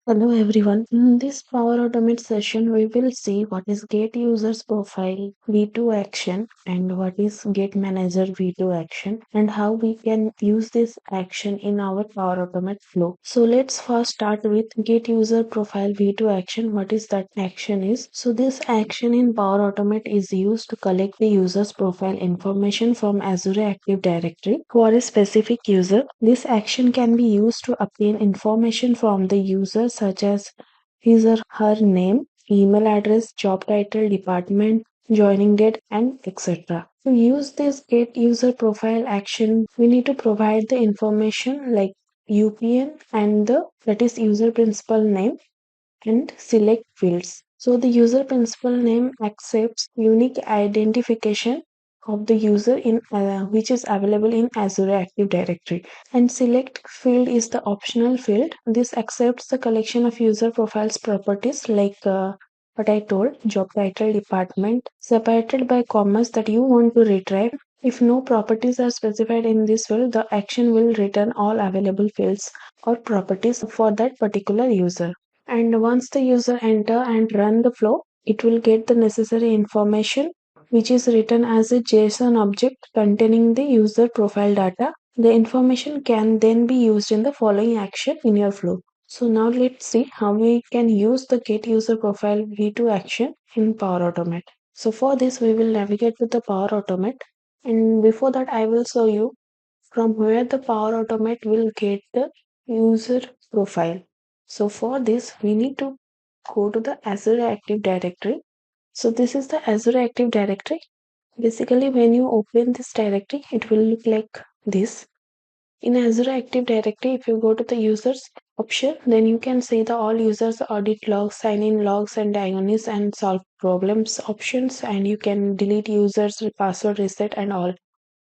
Hello everyone. In this Power Automate session, we will see what is Get Users Profile V2 action and what is Get Manager V2 action and how we can use this action in our Power Automate flow. So let's first start with Get User Profile V2 action. What is that action is? So this action in Power Automate is used to collect the user's profile information from Azure Active Directory for a specific user. This action can be used to obtain information from the user such as his or her name, email address, job title, department, joining date, and etc. To use this get user profile action, we need to provide the information like UPN and the that is user principal name and select fields. So the user principal name accepts unique identification of the user in which is available in Azure Active Directory, and select field is the optional field. This accepts the collection of user profiles properties like what I told, job title, department, separated by commas that you want to retrieve. If no properties are specified in this field, the action will return all available fields or properties for that particular user. And once the user enter and run the flow, it will get the necessary information which is written as a JSON object containing the user profile data. The information can then be used in the following action in your flow. So now let's see how we can use the get user profile v2 action in Power Automate. So for this we will navigate to the Power Automate, and before that I will show you from where the Power Automate will get the user profile. So for this, we need to go to the Azure Active Directory. So this is the Azure Active Directory. Basically, when you open this directory, it will look like this. In Azure Active Directory, if you go to the users option, then you can see the all users audit logs, sign in logs, and diagnose and solve problems options, and you can delete users, password reset, and all.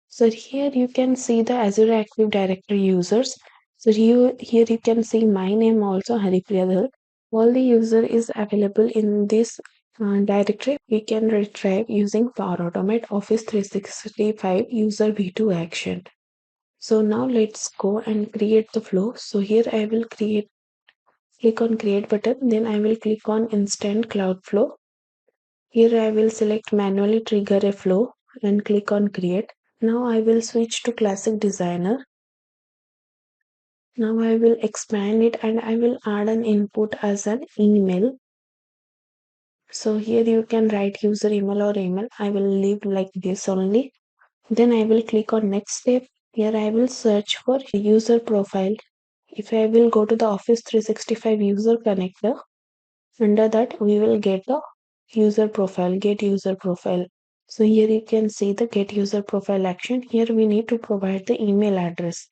So here you can see the Azure Active Directory users. So here you can see my name also Haripriya Dhar. All the user is available in this directory. We can retrieve using Power Automate Office 365 user v2 action. So now let's go and create the flow. So here I will click on create button. Then I will click on instant cloud flow. Here I will select manually trigger a flow and click on create. Now I will switch to classic designer. Now I will expand it and I will add an input as an email. So here you can write user email or email. I will leave like this only. Then I will click on next step. Here I will search for user profile. If I will go to the Office 365 user connector, under that we will get the user profile, get user profile. So here you can see the get user profile action. Here we need to provide the email address.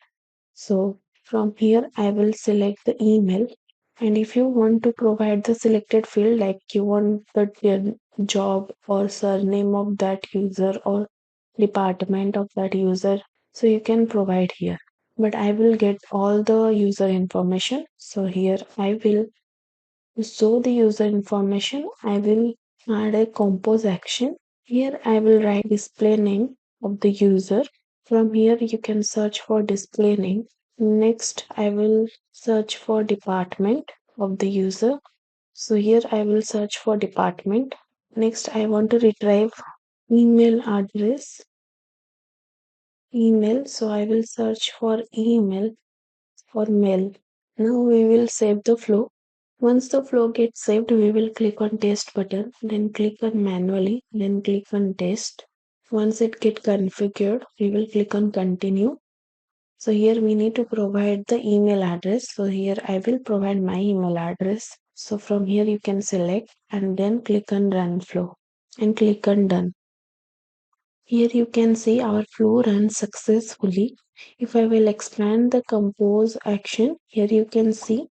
So from here I will select the email, and if you want to provide the selected field like you want the job or surname of that user or department of that user, so you can provide here. But I will get all the user information. So here I will show the user information. I will add a compose action. Here I will write display name of the user. From here you can search for display name. Next I will search for department of the user. So here I will search for department. Next I want to retrieve email address. Email. So I will search for email for mail. Now we will save the flow. Once the flow gets saved, we will click on test button, then click on manually, then click on test. Once it get configured, we will click on continue. So here we need to provide the email address. So here I will provide my email address. So from here you can select and then click on run flow and click on done. Here you can see our flow runs successfully. If I will expand the compose action, here you can see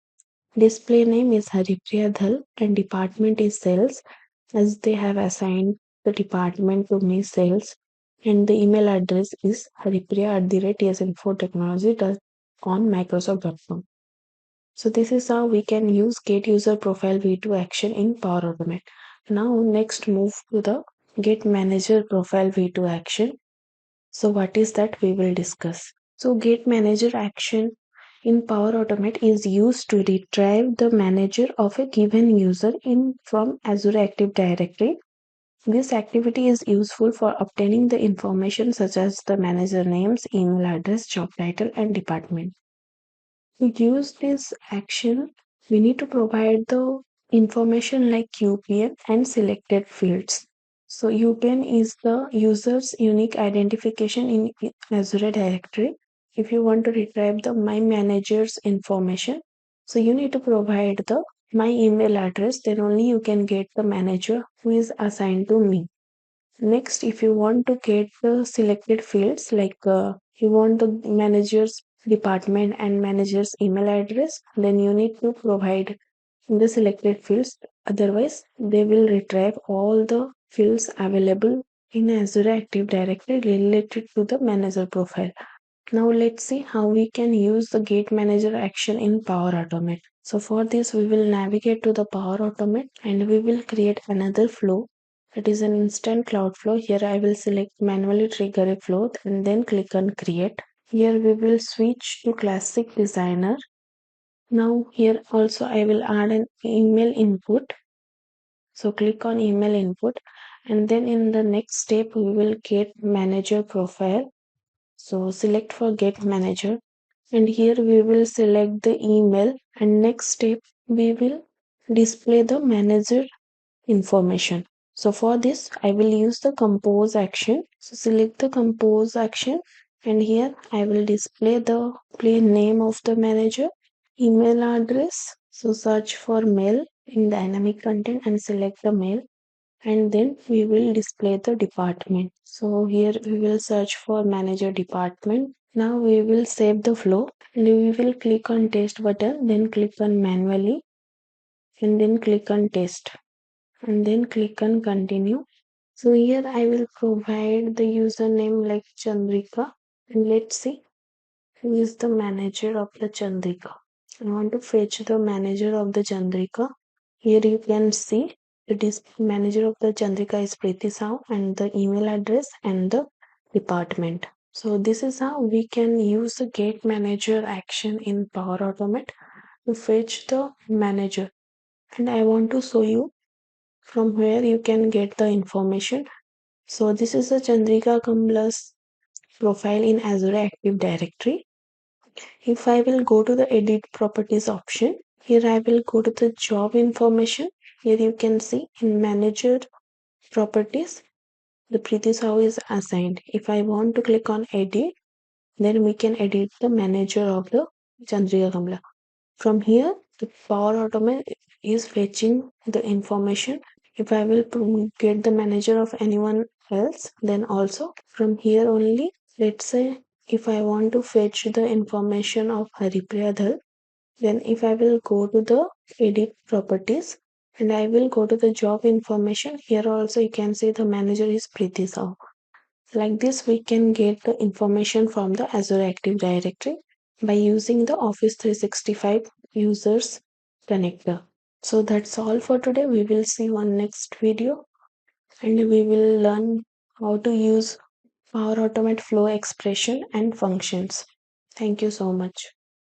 display name is Haripriya Dhal and department is sales, as they have assigned the department to me sales, and the email address is haripriya@TSInfo Technologies on Microsoft.com. So this is how we can use get user profile v2 action in Power Automate. Now next move to the get manager profile v2 action. So what is that we will discuss. So get manager action in Power Automate is used to retrieve the manager of a given user in from Azure Active Directory. This activity is useful for obtaining the information such as the manager names, email address, job title, and department. To use this action, we need to provide the information like UPN and selected fields. So UPN is the user's unique identification in Azure directory. If you want to retrieve the my manager's information, so you need to provide the my email address, then only you can get the manager who is assigned to me. Next, if you want to get the selected fields like you want the manager's department and manager's email address, then you need to provide the selected fields. Otherwise, they will retrieve all the fields available in Azure Active Directory related to the manager profile. Now let's see how we can use the Gate Manager action in Power Automate. So for this, we will navigate to the Power Automate and we will create another flow. It is an instant cloud flow. Here I will select manually trigger a flow and then click on create. Here we will switch to classic designer. Now here also I will add an email input. So click on email input and then in the next step we will get manager profile. So select for get manager and here we will select the email and next step we will display the manager information. So for this I will use the compose action. So select the compose action and here I will display the plain name of the manager, email address. So search for mail in dynamic content and select the mail and then we will display the department. So here we will search for manager department. Now we will save the flow and we will click on test button, then click on manually and then click on test and then click on continue. So here I will provide the username like Chandrika and let's see who is the manager of the Chandrika. I want to fetch the manager of the Chandrika. Here you can see it is manager of the Chandrika is Preeti Sahu and the email address and the department. So this is how we can use the get manager action in Power Automate to fetch the manager. And I want to show you from where you can get the information. So this is the Chandrika Kamla's profile in Azure Active Directory. If I will go to the edit properties option, here I will go to the job information. Here you can see in manager properties, the Preeti Sahu is assigned. If I want to click on edit, then we can edit the manager of the Chandrika Kamla. From here, the Power Automate is fetching the information. If I will get the manager of anyone else, then also from here only, let's say if I want to fetch the information of Haripriya Dhar, then if I will go to the edit properties and I will go to the job information, here also you can see the manager is Preeti Sahu. Like this, we can get the information from the Azure Active Directory by using the Office 365 users connector. So that's all for today. We will see one next video and we will learn how to use Power Automate flow expression and functions. Thank you so much.